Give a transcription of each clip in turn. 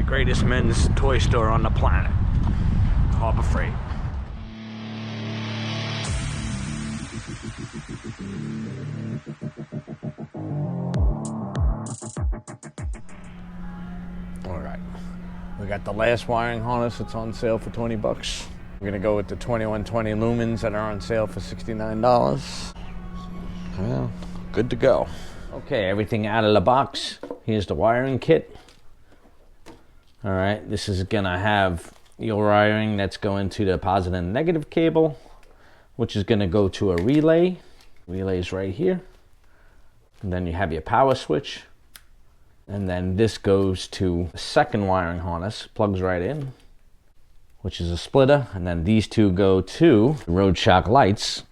Greatest men's toy store on the planet. Harbor Freight. Alright. We got the last wiring harness. It's on sale for 20 bucks. We're gonna go with the 2120 lumens that are on sale for $69. Well, good to go. Okay, everything out of the box. Here's the wiring kit. All right, this is gonna have your wiring that's going to the positive and negative cable, which is gonna go to a relay. Relay's right here. And then you have your power switch. And then this goes to a second wiring harness, plugs right in, which is a splitter. And then these two go to Road Shock lights.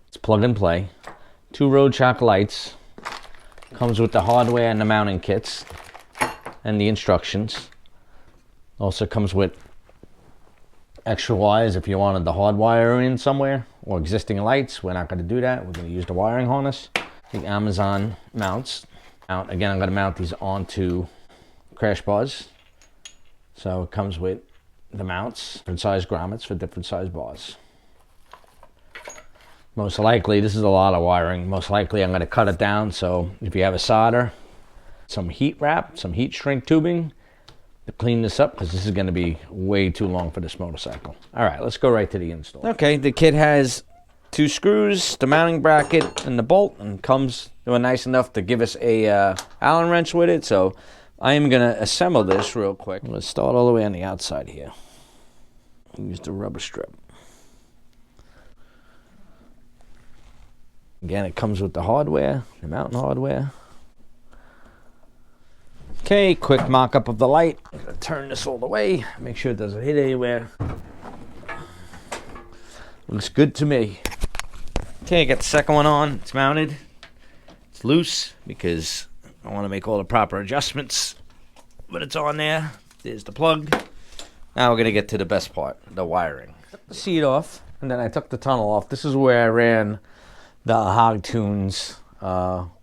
It's plug and play. 2 Road Shock lights. Comes with the hardware and the mounting kits and the instructions. Also comes with extra wires if you wanted the hard wire in somewhere or existing lights. We're not going to do that. We're going to use the wiring harness. The Amazon mounts. Again, I'm going to mount these onto crash bars. So it comes with the mounts, different size grommets for different size bars. Most likely, this is a lot of wiring. Most likely I'm going to cut it down. So if you have a solder, some heat wrap, some heat shrink tubing to clean this up, because this is going to be way too long for this motorcycle. All right, let's go right to the install. Okay, the kit has 2 screws, the mounting bracket, and the bolt, and comes nice enough to give us a Allen wrench with it. So I am going to assemble this real quick. Let's start all the way on the outside here. Use the rubber strip. Again, it comes with the hardware, the mounting hardware. Okay, quick mock-up of the light. I'm gonna turn this all the way, make sure it doesn't hit anywhere. Looks good to me. Okay, got the second one on. It's mounted. It's loose because I want to make all the proper adjustments. But it's on there. There's the plug. Now we're gonna get to the best part, the wiring. Took the seat off, and then I took the tunnel off. This is where I ran the Hogtunes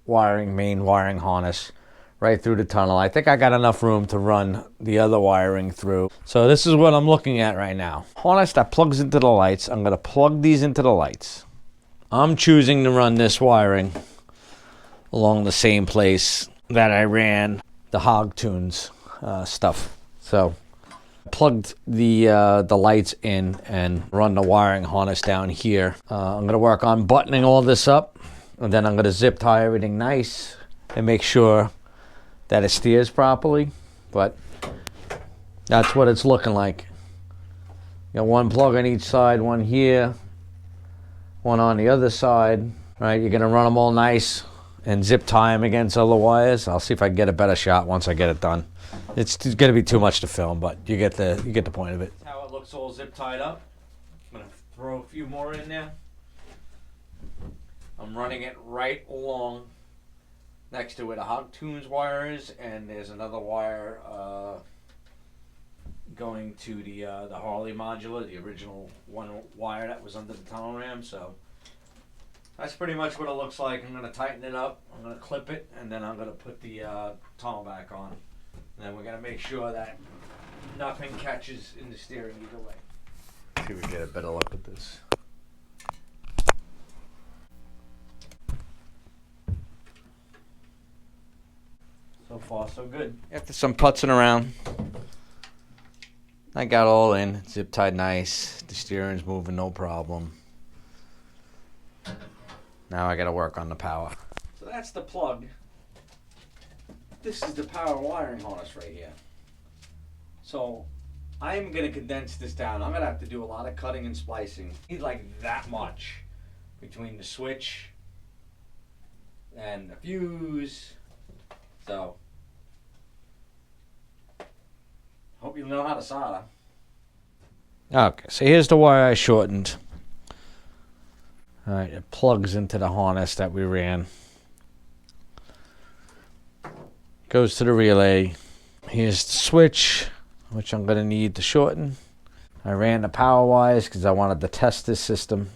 main wiring harness right through the tunnel. I think I got enough room to run the other wiring through. So this is what I'm looking at right now. Harness that plugs into the lights. I'm gonna plug these into the lights. I'm choosing to run this wiring along the same place that I ran the Hogtunes stuff. So plugged the lights in and run the wiring harness down here. I'm going to work on buttoning all this up, and then I'm going to zip tie everything nice and make sure that it steers properly. But that's what it's looking like. You got one plug on each side, one here, one on the other side. Right, you're going to run them all nice and zip tie them against other wires. I'll see if I can get a better shot once I get it done. It's going to be too much to film, but you get the point of it. That's how it looks all zip tied up. I'm going to throw a few more in there. I'm running it right along next to where the Hogtunes wire is, and there's another wire going to the Harley modular, the original one wire that was under the tunnel ram. So that's pretty much what it looks like. I'm going to tighten it up. I'm going to clip it, and then I'm going to put the tunnel back on. And then we're going to make sure that nothing catches in the steering either way. See if we can get a better look at this. So far, so good. After some putzing around, I got all in, zip tied nice. The steering's moving no problem. Now I got to work on the power. So that's the plug. This is the power wiring harness right here. So I'm going to condense this down. I'm going to have to do a lot of cutting and splicing. I need like that much between the switch and the fuse. So hope you know how to solder. Okay, so here's the wire I shortened. All right, it plugs into the harness that we ran. Goes to the relay. Here's the switch, which I'm going to need to shorten. I ran the power wires because I wanted to test this system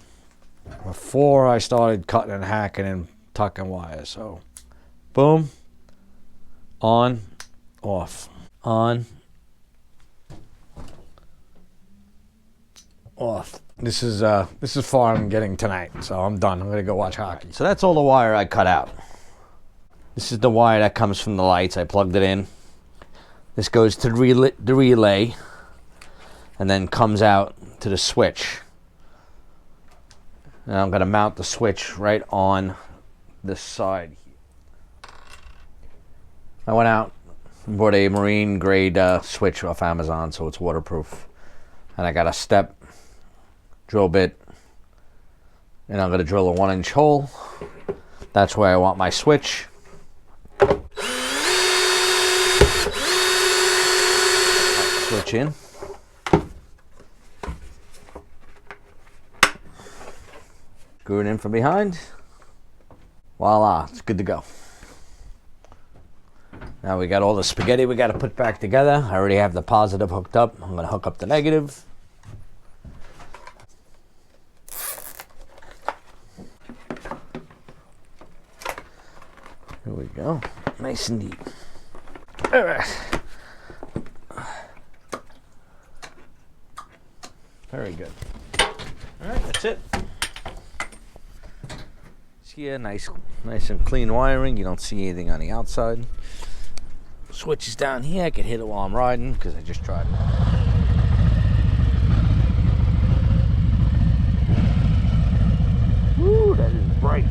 before I started cutting and hacking and tucking wires. So, boom, on, off, on, off. This is far I'm getting tonight, so I'm done. I'm gonna go watch hockey. So that's all the wire I cut out. This is the wire that comes from the lights. I plugged it in. This goes to the relay and then comes out to the switch. And I'm going to mount the switch right on this side here. I went out and bought a marine grade switch off Amazon, so it's waterproof. And I got a step drill bit, and I'm going to drill a 1-inch hole. That's where I want my switch. Switch in. Screw it in from behind. Voila, it's good to go. Now we got all the spaghetti we got to put back together. I already have the positive hooked up. I'm going to hook up the negative. Here we go. Nice and neat. All right. Very good. All right, that's it. See, nice and clean wiring. You don't see anything on the outside. Switch is down here. I can hit it while I'm riding because I just tried it. Woo, that is bright.